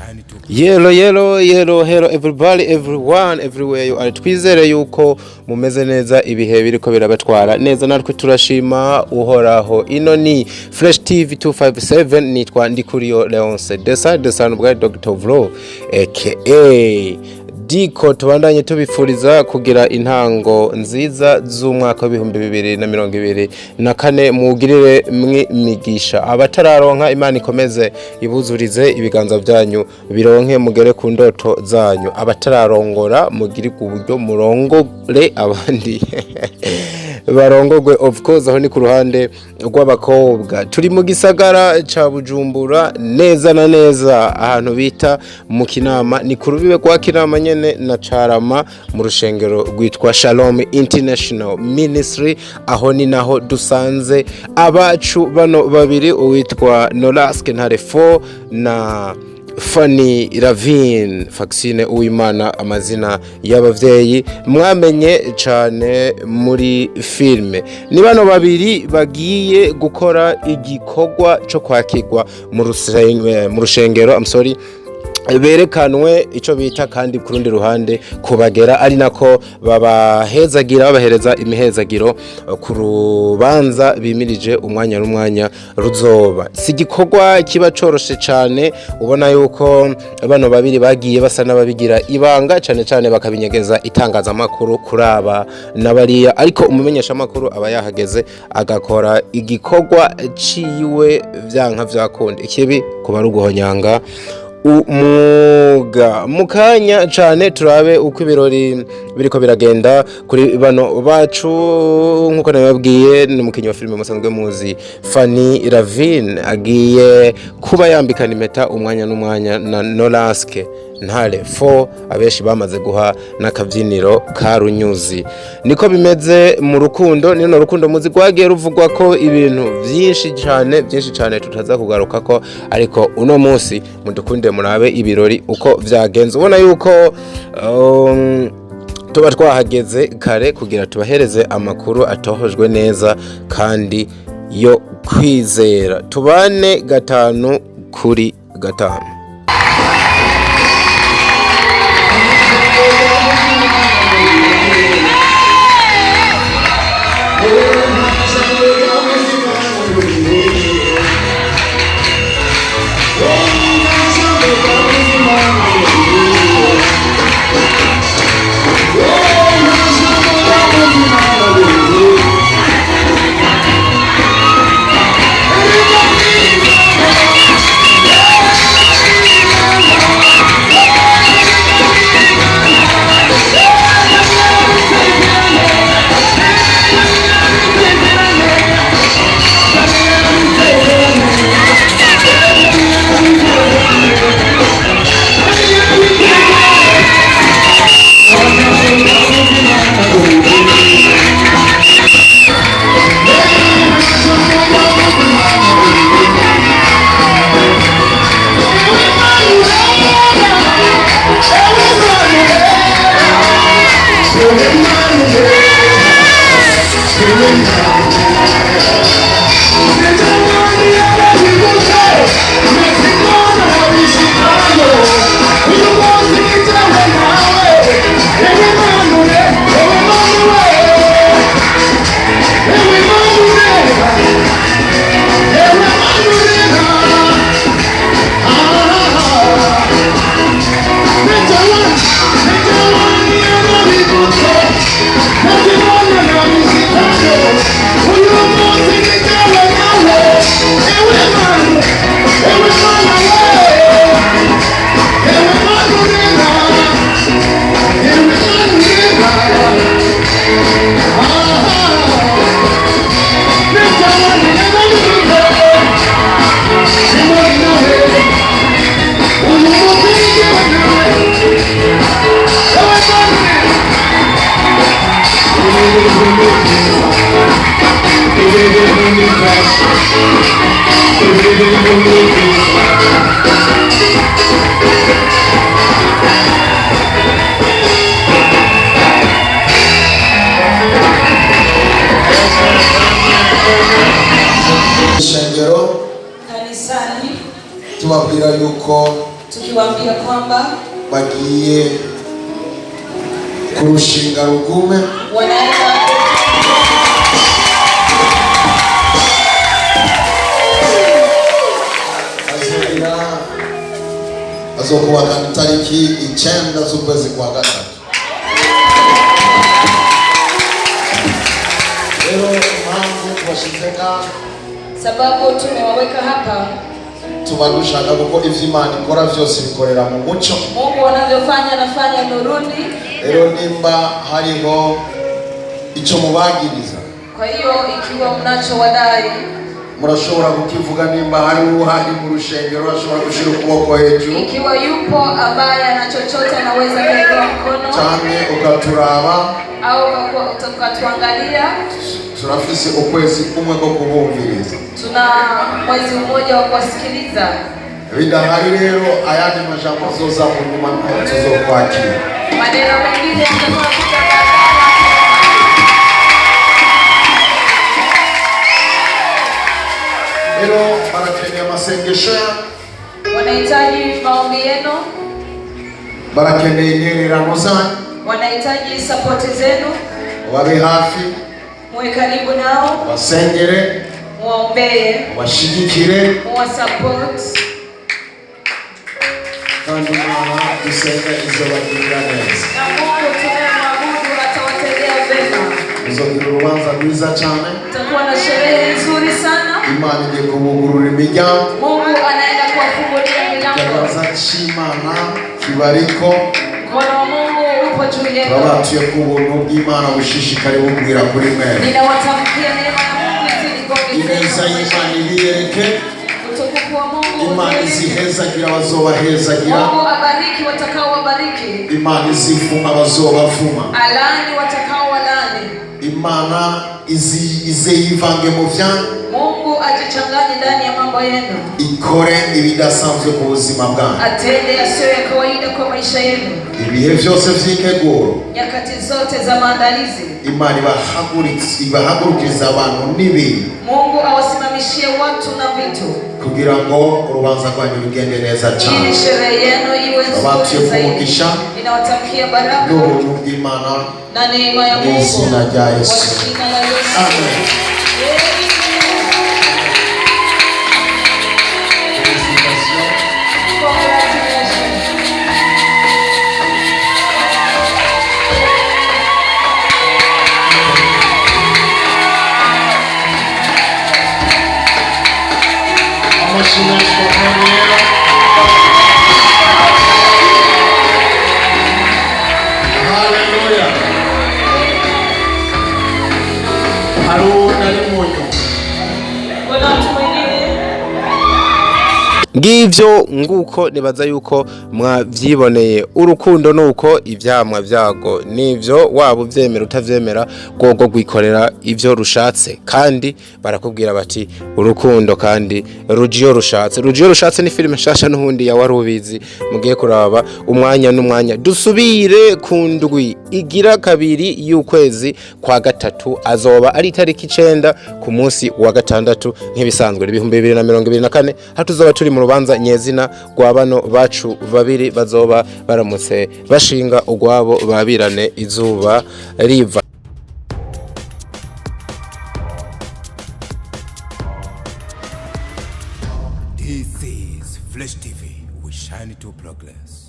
Hello everybody, everyone, everywhere you are. Twizere yuko mumeze neza, ibihe biriko birabatwara neza, natwe turashima uhoraho. Ino ni Fresh TV 257, nitwa Ndikuriyo Leonce Desan bwa Dr. Vlo aka Diko. Tubandanye tubifuriza kugira intango nziza z'umwaka wa 2024 mugirire migisha. Abatararonka, Imana ikomeze ibuzurize ibiganza byanyu, bironke mugere ku ndoto zanyu. Abatararongora mugire ku buryo murongore abandi barongogwe. Of course aho ni ku ruhande rw'abakobwa. Turi mu gisagara ca Bujumbura, neza na neza ahantu bita mu Kinama, ni ku rubibe kwa Kinama nyene na Carama, mu rusengero rwitwa Shalom International Ministry. Aho ni naho dusanze abacu bano babiri, uwitwa Norasque ntare 4 na Fanny Lavine Vaccine Uwimana, amazina y'abavyeyi mwamenye cane muri filme. Ni bano babiri bagiye gukora igikorwa cyo kwakirwa mu rusengero berekanwe ico bita kandi ku rundi ruhande kubagera, ari nako babahereza imihezagiro ku rubanza bimirije umwanya n'umwanya ruzoba. Si gikorwa kiba coroshe cyane, ubona yuko bano babiri bagiye basa n'ababigira ibanga cyane bakabinyegeza itangazamakuru kuraba nabariya, ariko umumenyesha makuru aba yahageze agakora igikorwa ciwe vyanka vyakunda. Ikibi kuba ruguhonyanga umuga mukanya cyane. Turabe uko ibirori biriko biragenda kuri bano bacu. Nkuko nababwiye, ni umukinyi wa filime musanzwe muzi, Fanny Lavine agiye kuba yambikana impeta umwanya n'umwanya na Norasque ntare 4, abeshi bamaze guha n'akabyiniro ka runyuzi. Niko bimeze mu rukundo. Nino rukundo muzi rwagiye ruvugwa ko ibintu byinshi cyane tutaza kugaruka ko, ariko uno munsi mudukunde murabe ibirori uko vyagenze. Ubona yuko tuba twahageze kare kugira tubahereze amakuru atohojwe neza kandi yo kwizera. Tubane 5 kuri 5. Rusengero tubabwira yuko tukiwaambia kwamba bagiye kurushinga rugume, wanaenda azokuwa tariki 9 z'ukwezi kwa gatatu. Lero impamvu twashizeka, sababu tumewaweka hapa, tuba dushaka kuko ivy'Imana ikora vyose bikorera mu muco. Mungu anavyofanya anafanya nuruni. Lero nimba hariho ico mubagiriza, kwa hiyo ikiwa mnacho wadai, murashobora kukivuga. Nimba hari uhari mu rusengero ashobora gushira ukuboko hejuru, ikiwa yupo ambaye ana chochote anaweza kuweka mkono, cyane ukaturaba au ukatuangalia. Turafise ukwezi kumwe ko kubumviriza, tuna mwezi mmoja wa kusikiliza. Bidahari rero ayandi majambo azoza mu nyuma tuzokwakira. Maneno mengine yatakuwa kutangaza. Leo barakeneye amasengesho, wanahitaji maombi yenu, barakeneye intererano zanyu, wanahitaji support zenu. Wabe hafi, muwe karibu nao, basengere, muombee, washigikire, muwasupport. kandi Imana dusenga izobagirira neza, na Mungu tunayemwabudu atawatendea vema. uzogira urubanza rwiza cyane, tutakuwa na sherehe nzuri sana. Imana igiye kubugurura imiryango, Mungu anaenda kuwafungulia milango. Ikiganza cy'Imana kibariko, mkono wa Mungu upo juu yenu. babatuye ku buntu bw'Imana bushishikare bugwira kuri mwe. Ninawatamkia neema ya Mungu izidi kuongezeka. Ineza y'Imana ibiyereke, utukufu wa Mungu Imana izihezagira abazobahezagira, Mungu abariki watakao wabariki, Imana izifuma abazobafuma, alani watakao walani. Imana ize yivange mu vyanyu, Mungu ajichanganye ndani ya mambo yenu, ikore ibidasanzwe ku buzima bwanyu, atende yasiyo ya kawaida kwa maisha yenu. Ibihe byose vy'integuro, nyakati zote za maandalizi, Imana ibahagurukiriza abantu n'ibintu, Mungu awasimamishie watu na vitu, kugira ngo urubanza rwanyu rugende neza cyane, ili sherehe yenu iwe nzuri zaidi. Ninawatamkia baraka n'ubuntu bw'Imana na neema ya Mungu mu izina rya Yesu. Amen. Hallelujah. Haruna ni moyo. Ngivyo nguko nibaza yuko mwavyiboneye, urukundo nuko ivyamwa vyago nivyo, waba uvyemera utavyemera gogo gwikorera ivyo rushatse. Kandi barakubwira bati urukundo kandi rujiyo rushatse ni filime shasha nuhundi ya warubizi mugiye kuraba umwanya n'umwanya. Dusubire ku ndwi igira kabiri y'ukwezi kwa gatatu, azoba ari tariki 9 ku munsi wa gatandatu nk'ibisanzwe 2024. hatuzoba turi mu rubanza nyezina rwa bano bacu babiri bazoba baramutse bashinga ugwabo babirane izuba riva. This is Flash TV. We shine to progress.